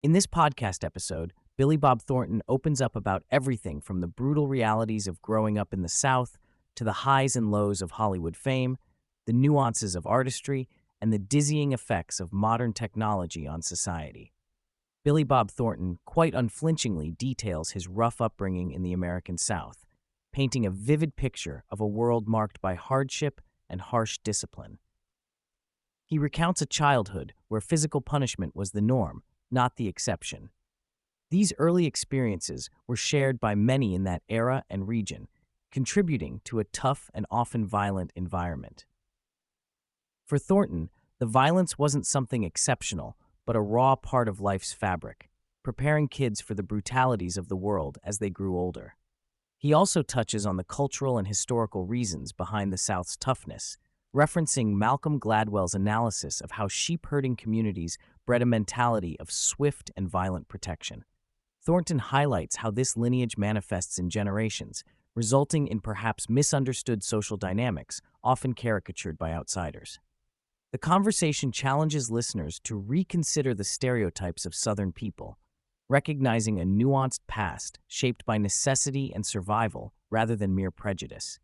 In this podcast episode, Billy Bob Thornton opens up about everything from the brutal realities of growing up in the South to the highs and lows of Hollywood fame, the nuances of artistry, and the dizzying effects of modern technology on society. Billy Bob Thornton quite unflinchingly details his rough upbringing in the American South, painting a vivid picture of a world marked by hardship and harsh discipline. He recounts a childhood where physical punishment was the norm, not the exception. These early experiences were shared by many in that era and region, contributing to a tough and often violent environment. For Thornton, the violence wasn't something exceptional, but a raw part of life's fabric, preparing kids for the brutalities of the world as they grew older. He also touches on the cultural and historical reasons behind the South's toughness, referencing Malcolm Gladwell's analysis of how sheep-herding communities bred a mentality of swift and violent protection. Thornton highlights how this lineage manifests in generations, resulting in perhaps misunderstood social dynamics, often caricatured by outsiders. The conversation challenges listeners to reconsider the stereotypes of Southern people, recognizing a nuanced past shaped by necessity and survival rather than mere prejudice.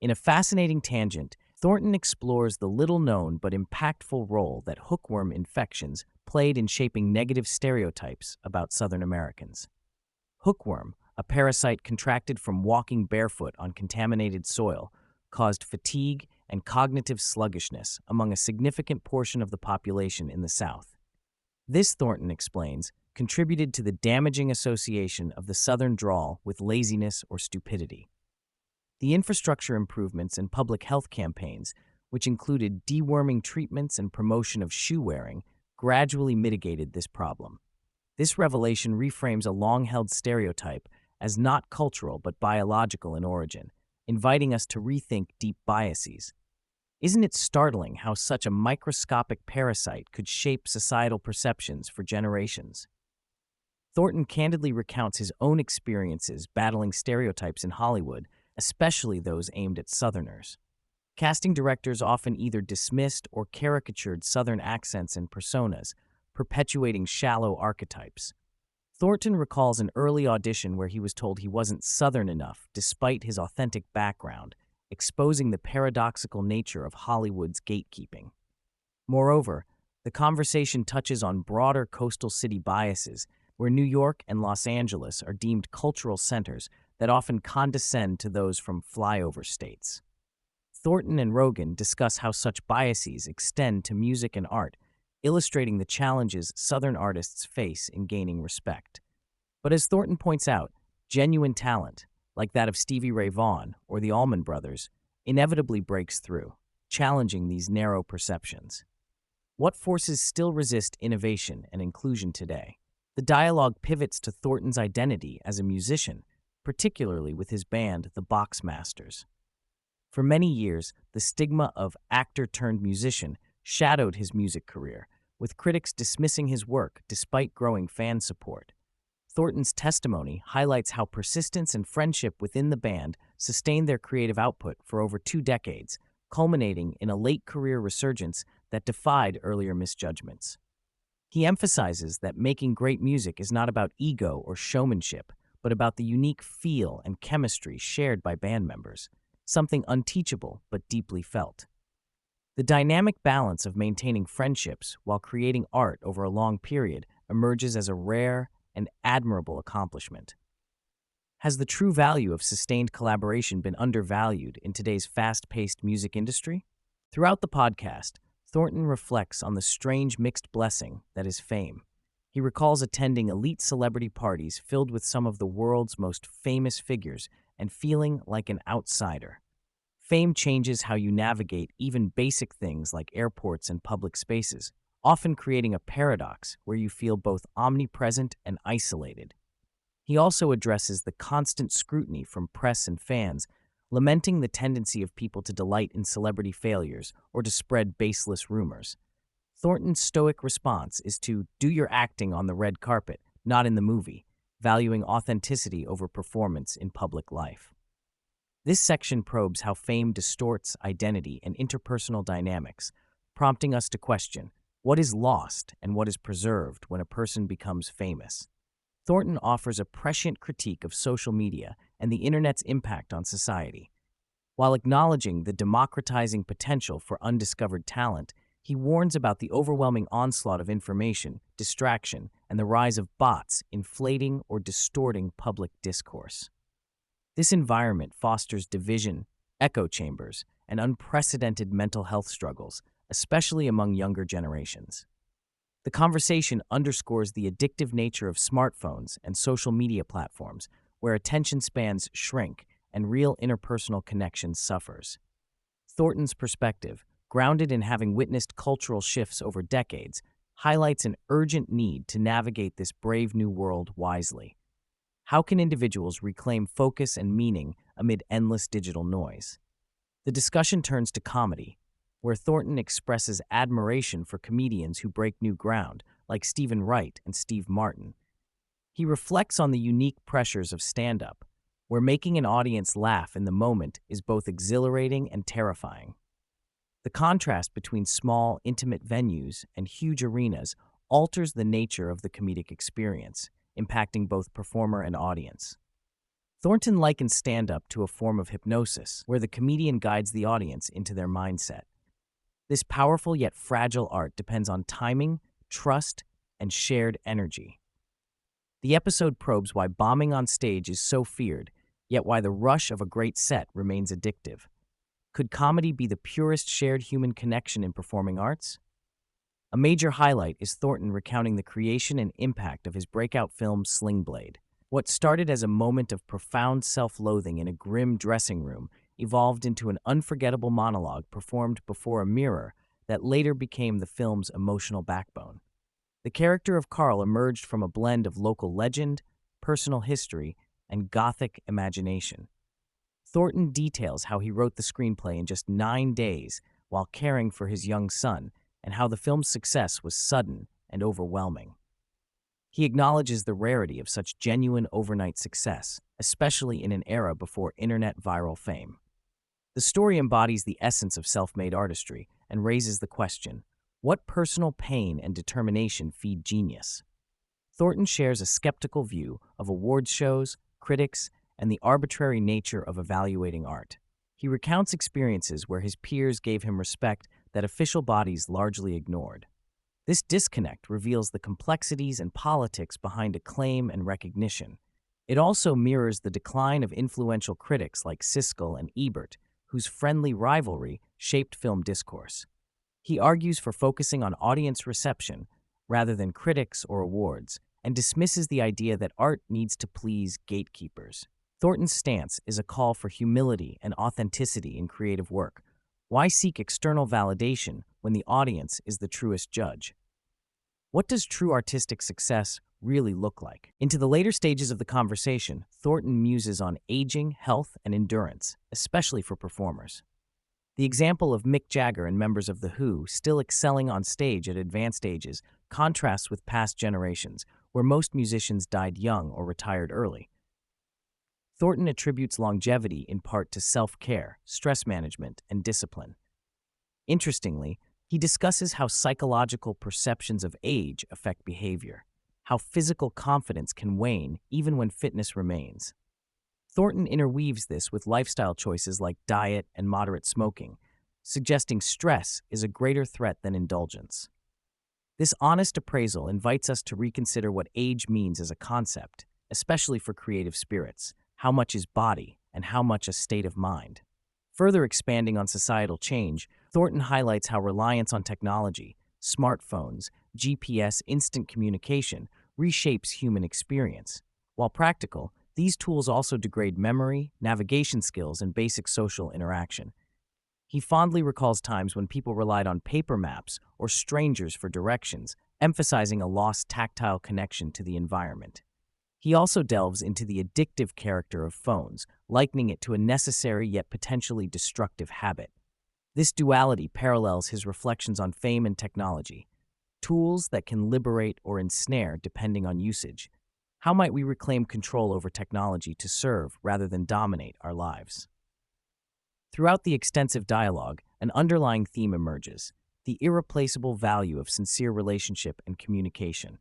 In a fascinating tangent, Thornton explores the little-known but impactful role that hookworm infections played in shaping negative stereotypes about Southern Americans. Hookworm, a parasite contracted from walking barefoot on contaminated soil, caused fatigue and cognitive sluggishness among a significant portion of the population in the South. This, Thornton explains, contributed to the damaging association of the Southern drawl with laziness or stupidity. The infrastructure improvements and public health campaigns, which included deworming treatments and promotion of shoe wearing, gradually mitigated this problem. This revelation reframes a long-held stereotype as not cultural but biological in origin, inviting us to rethink deep biases. Isn't it startling how such a microscopic parasite could shape societal perceptions for generations? Thornton candidly recounts his own experiences battling stereotypes in Hollywood, especially those aimed at Southerners. Casting directors often either dismissed or caricatured Southern accents and personas, perpetuating shallow archetypes. Thornton recalls an early audition where he was told he wasn't Southern enough despite his authentic background, exposing the paradoxical nature of Hollywood's gatekeeping. Moreover, the conversation touches on broader coastal city biases, where New York and Los Angeles are deemed cultural centers that often condescend to those from flyover states. Thornton and Rogan discuss how such biases extend to music and art, illustrating the challenges Southern artists face in gaining respect. But as Thornton points out, genuine talent, like that of Stevie Ray Vaughan or the Allman Brothers, inevitably breaks through, challenging these narrow perceptions. What forces still resist innovation and inclusion today? The dialogue pivots to Thornton's identity as a musician, particularly with his band, the Boxmasters. For many years, the stigma of actor-turned-musician shadowed his music career, with critics dismissing his work despite growing fan support. Thornton's testimony highlights how persistence and friendship within the band sustained their creative output for over 2 decades, culminating in a late-career resurgence that defied earlier misjudgments. He emphasizes that making great music is not about ego or showmanship, but about the unique feel and chemistry shared by band members, something unteachable but deeply felt. The dynamic balance of maintaining friendships while creating art over a long period emerges as a rare and admirable accomplishment. Has the true value of sustained collaboration been undervalued in today's fast-paced music industry? Throughout the podcast, Thornton reflects on the strange mixed blessing that is fame. He recalls attending elite celebrity parties filled with some of the world's most famous figures and feeling like an outsider. Fame changes how you navigate even basic things like airports and public spaces, often creating a paradox where you feel both omnipresent and isolated. He also addresses the constant scrutiny from press and fans, lamenting the tendency of people to delight in celebrity failures or to spread baseless rumors. Thornton's stoic response is to do your acting on the red carpet, not in the movie, valuing authenticity over performance in public life. This section probes how fame distorts identity and interpersonal dynamics, prompting us to question, What is lost and what is preserved when a person becomes famous? Thornton offers a prescient critique of social media and the internet's impact on society. While acknowledging the democratizing potential for undiscovered talent, he warns about the overwhelming onslaught of information, distraction, and the rise of bots inflating or distorting public discourse. This environment fosters division, echo chambers, and unprecedented mental health struggles, especially among younger generations. The conversation underscores the addictive nature of smartphones and social media platforms, where attention spans shrink and real interpersonal connection suffers. Thornton's perspective, grounded in having witnessed cultural shifts over decades, highlights an urgent need to navigate this brave new world wisely. How can individuals reclaim focus and meaning amid endless digital noise? The discussion turns to comedy, where Thornton expresses admiration for comedians who break new ground, like Stephen Wright and Steve Martin. He reflects on the unique pressures of stand-up, where making an audience laugh in the moment is both exhilarating and terrifying. The contrast between small, intimate venues and huge arenas alters the nature of the comedic experience, impacting both performer and audience. Thornton likens stand-up to a form of hypnosis, where the comedian guides the audience into their mindset. This powerful yet fragile art depends on timing, trust, and shared energy. The episode probes why bombing on stage is so feared, yet why the rush of a great set remains addictive. Could comedy be the purest shared human connection in performing arts? A major highlight is Thornton recounting the creation and impact of his breakout film Sling Blade. What started as a moment of profound self-loathing in a grim dressing room evolved into an unforgettable monologue performed before a mirror that later became the film's emotional backbone. The character of Carl emerged from a blend of local legend, personal history, and gothic imagination. Thornton details how he wrote the screenplay in just 9 days while caring for his young son, and how the film's success was sudden and overwhelming. He acknowledges the rarity of such genuine overnight success, especially in an era before internet viral fame. The story embodies the essence of self-made artistry and raises the question, what personal pain and determination feed genius? Thornton shares a skeptical view of awards shows, critics, and the arbitrary nature of evaluating art. He recounts experiences where his peers gave him respect that official bodies largely ignored. This disconnect reveals the complexities and politics behind acclaim and recognition. It also mirrors the decline of influential critics like Siskel and Ebert, whose friendly rivalry shaped film discourse. He argues for focusing on audience reception rather than critics or awards, and dismisses the idea that art needs to please gatekeepers. Thornton's stance is a call for humility and authenticity in creative work. Why seek external validation when the audience is the truest judge? What does true artistic success really look like? Into the later stages of the conversation, Thornton muses on aging, health, and endurance, especially for performers. The example of Mick Jagger and members of The Who still excelling on stage at advanced ages contrasts with past generations, where most musicians died young or retired early. Thornton attributes longevity in part to self-care, stress management, and discipline. Interestingly, he discusses how psychological perceptions of age affect behavior, how physical confidence can wane even when fitness remains. Thornton interweaves this with lifestyle choices like diet and moderate smoking, suggesting stress is a greater threat than indulgence. This honest appraisal invites us to reconsider what age means as a concept, especially for creative spirits. How much is body and how much a state of mind? Further expanding on societal change, Thornton highlights how reliance on technology, smartphones, GPS, instant communication reshapes human experience. While practical, these tools also degrade memory, navigation skills, and basic social interaction. He fondly recalls times when people relied on paper maps or strangers for directions, emphasizing a lost tactile connection to the environment. He also delves into the addictive character of phones, likening it to a necessary yet potentially destructive habit. This duality parallels his reflections on fame and technology, tools that can liberate or ensnare depending on usage. How might we reclaim control over technology to serve rather than dominate our lives? Throughout the extensive dialogue, an underlying theme emerges: the irreplaceable value of sincere relationship and communication.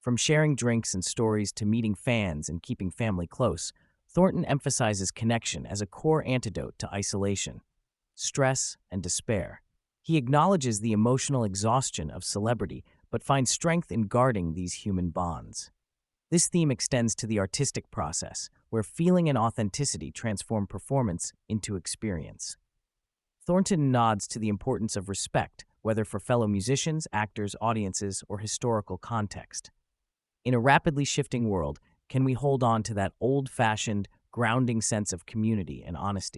From sharing drinks and stories to meeting fans and keeping family close, Thornton emphasizes connection as a core antidote to isolation, stress, and despair. He acknowledges the emotional exhaustion of celebrity, but finds strength in guarding these human bonds. This theme extends to the artistic process, where feeling and authenticity transform performance into experience. Thornton nods to the importance of respect, whether for fellow musicians, actors, audiences, or historical context. In a rapidly shifting world, can we hold on to that old-fashioned, grounding sense of community and honesty?